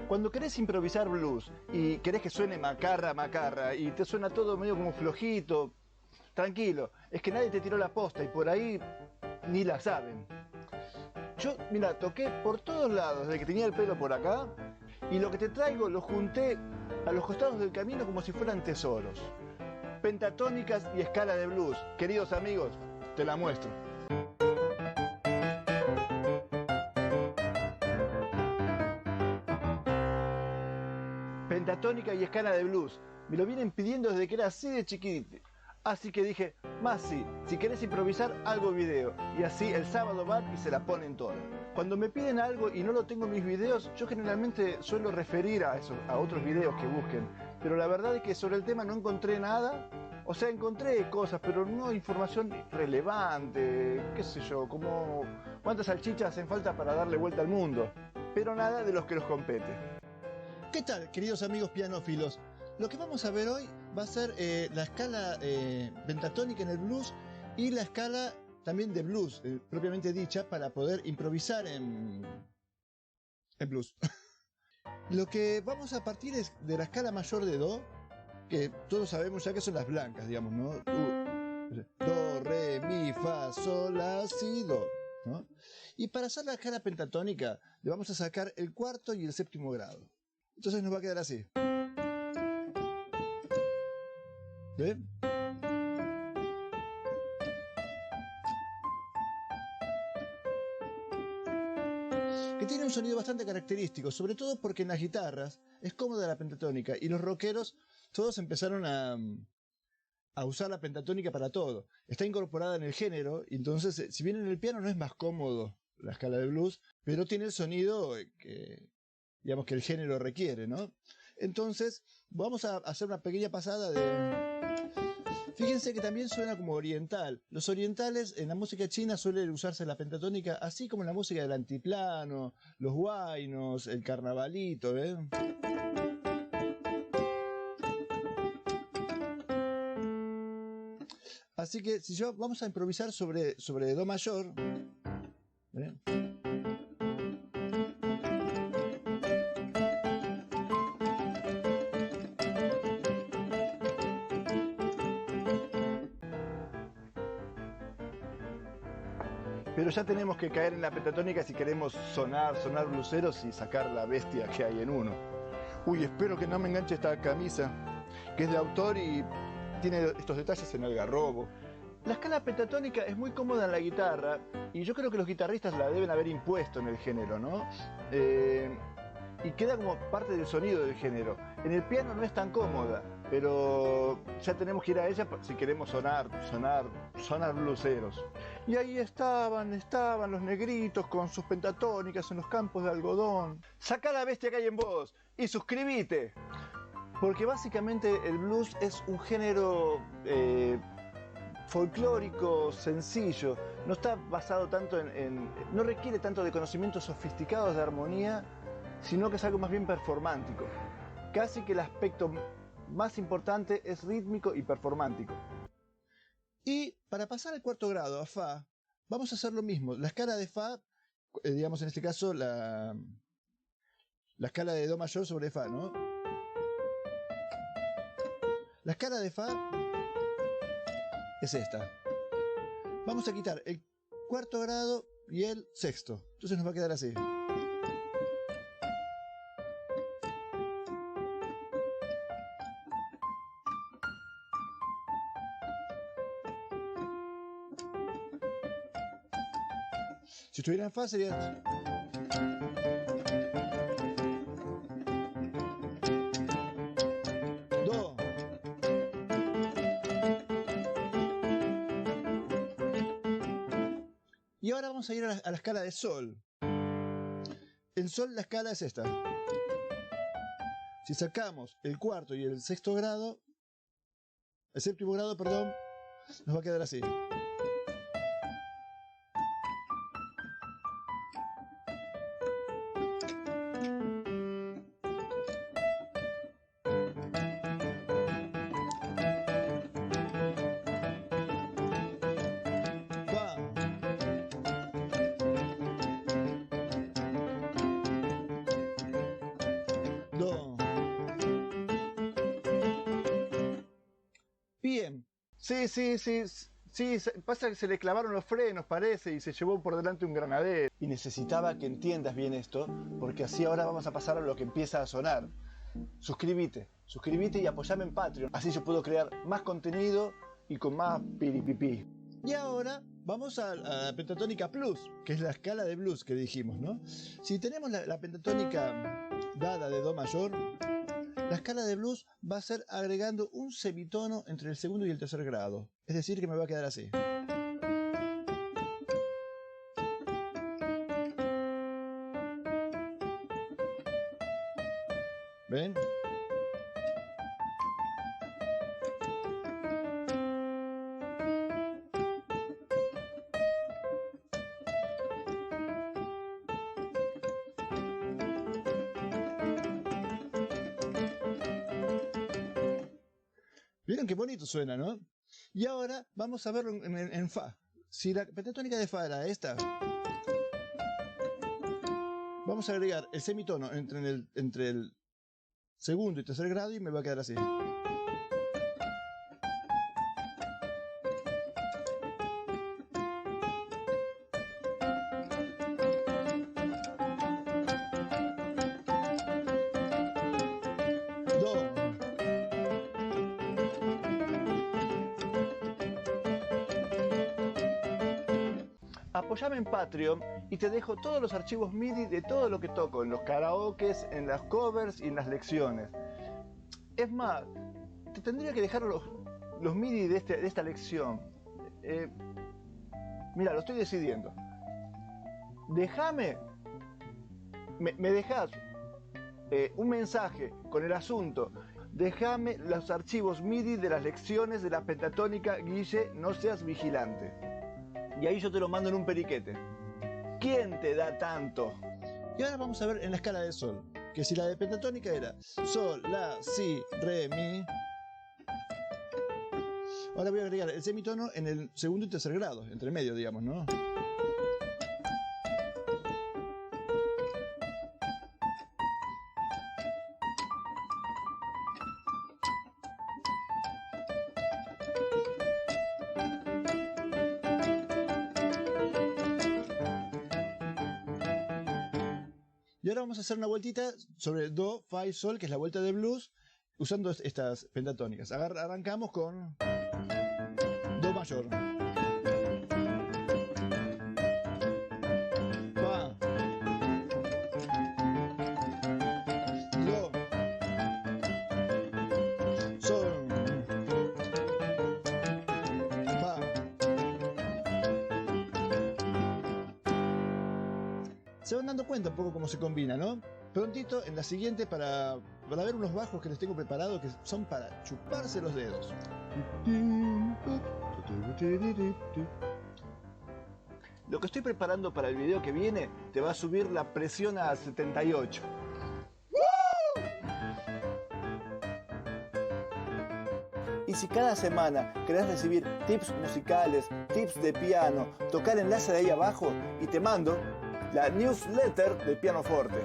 Cuando querés improvisar blues y querés que suene macarra, macarra, y te suena todo medio como flojito, tranquilo, es que nadie te tiró la posta y por ahí ni la saben. Yo, mira, toqué por todos lados, desde que tenía el pelo por acá, y lo que te traigo lo junté a los costados del camino como si fueran tesoros. Pentatónicas y escala de blues. Queridos amigos, te la muestro. Pentatónica y escala de blues. Me lo vienen pidiendo desde que era así de chiquitito. Así que dije, Masi, si querés improvisar, algo video. Y así el sábado van y se la ponen toda. Cuando me piden algo y no lo tengo en mis videos, yo generalmente suelo referir a otros videos que busquen. Pero la verdad es que sobre el tema no encontré nada. O sea, encontré cosas, pero no información relevante, qué sé yo, como cuántas salchichas hacen falta para darle vuelta al mundo. Pero nada de los que nos compete. ¿Qué tal, queridos amigos pianófilos? Lo que vamos a ver hoy va a ser la escala pentatónica en el blues y la escala también de blues, propiamente dicha, para poder improvisar en blues. Lo que vamos a partir es de la escala mayor de Do, que todos sabemos ya que son las blancas, digamos, ¿no? Do, re, mi, fa, sol, la, si, do, ¿no? Y para hacer la escala pentatónica le vamos a sacar el cuarto y el séptimo grado. Entonces nos va a quedar así. ¿Ven? Que tiene un sonido bastante característico, sobre todo porque en las guitarras es cómoda la pentatónica y los rockeros todos empezaron a usar la pentatónica para todo. Está incorporada en el género, y entonces, si bien en el piano no es más cómodo la escala de blues, pero tiene el sonido que, digamos, que el género requiere, ¿no? Entonces, vamos a hacer una pequeña pasada de... Fíjense que también suena como oriental. Los orientales en la música china suelen usarse la pentatónica, así como en la música del antiplano, los huaynos, el carnavalito, ¿eh? Así que si yo vamos a improvisar sobre Do mayor, ¿eh? Pero ya tenemos que caer en la pentatónica si queremos sonar bluseros y sacar la bestia que hay en uno. Uy, espero que no me enganche esta camisa, que es de autor y tiene estos detalles en algarrobo. La escala pentatónica es muy cómoda en la guitarra y yo creo que los guitarristas la deben haber impuesto en el género, ¿no? Y queda como parte del sonido del género. En el piano no es tan cómoda, pero ya tenemos que ir a ella si queremos sonar bluseros. Y ahí estaban los negritos con sus pentatónicas en los campos de algodón. Saca la bestia que hay en vos y suscríbete. Porque básicamente el blues es un género folclórico, sencillo. No está basado tanto no requiere tanto de conocimientos sofisticados de armonía, sino que es algo más bien performántico. Casi que el aspecto más importante es rítmico y performántico. Y para pasar al cuarto grado, a Fa, vamos a hacer lo mismo. La escala de Fa, digamos en este caso la escala de Do mayor sobre Fa, ¿no? La escala de Fa es esta. Vamos a quitar el cuarto grado y el sexto. Entonces nos va a quedar así. Si estuviera en Fa sería... Do. Y ahora vamos a ir a la escala de Sol. En Sol la escala es esta. Si sacamos el cuarto y el sexto grado, el séptimo grado, perdón, nos va a quedar así. do. Bien. Sí, pasa que se le clavaron los frenos, parece, y se llevó por delante un granadero. Y necesitaba que entiendas bien esto, porque así ahora vamos a pasar a lo que empieza a sonar. Suscríbete y apoyame en Patreon. Así yo puedo crear más contenido y con más piripipí. Y ahora vamos a la pentatónica plus, que es la escala de blues que dijimos, ¿no? Si tenemos la pentatónica dada de do mayor, la escala de blues va a ser agregando un semitono entre el segundo y el tercer grado. Es decir, que me va a quedar así. ¿Ven? ¿Vieron qué bonito suena, no? Y ahora vamos a verlo en fa. Si la pentatónica de fa era esta, vamos a agregar el semitono entre el segundo y tercer grado y me va a quedar así. Do. Apoyame en Patreon y te dejo todos los archivos MIDI de todo lo que toco, en los karaokes, en las covers y en las lecciones. Es más, te tendría que dejar los MIDI de esta lección. Mira, lo estoy decidiendo. Déjame, me dejas un mensaje con el asunto. Déjame los archivos MIDI de las lecciones de la pentatónica, Guille, no seas vigilante. Y ahí yo te lo mando en un periquete. ¿Quién te da tanto? Y ahora vamos a ver en la escala de sol, que si la de pentatónica era sol, la, si, re, mi, ahora voy a agregar el semitono en el segundo y tercer grado, entre medio, digamos, ¿no? Y ahora vamos a hacer una vueltita sobre do, fa y sol, que es la vuelta de blues, usando estas pentatónicas. Arrancamos con do mayor, fa, do, sol, fa. Se van dando cuenta un poco cómo se combina, ¿no? Prontito en la siguiente para ver unos bajos que les tengo preparados que son para chuparse los dedos. Lo que estoy preparando para el video que viene te va a subir la presión a 78. Y si cada semana querés recibir tips musicales, tips de piano, tocar enlace de ahí abajo y te mando la newsletter de Pianoforte.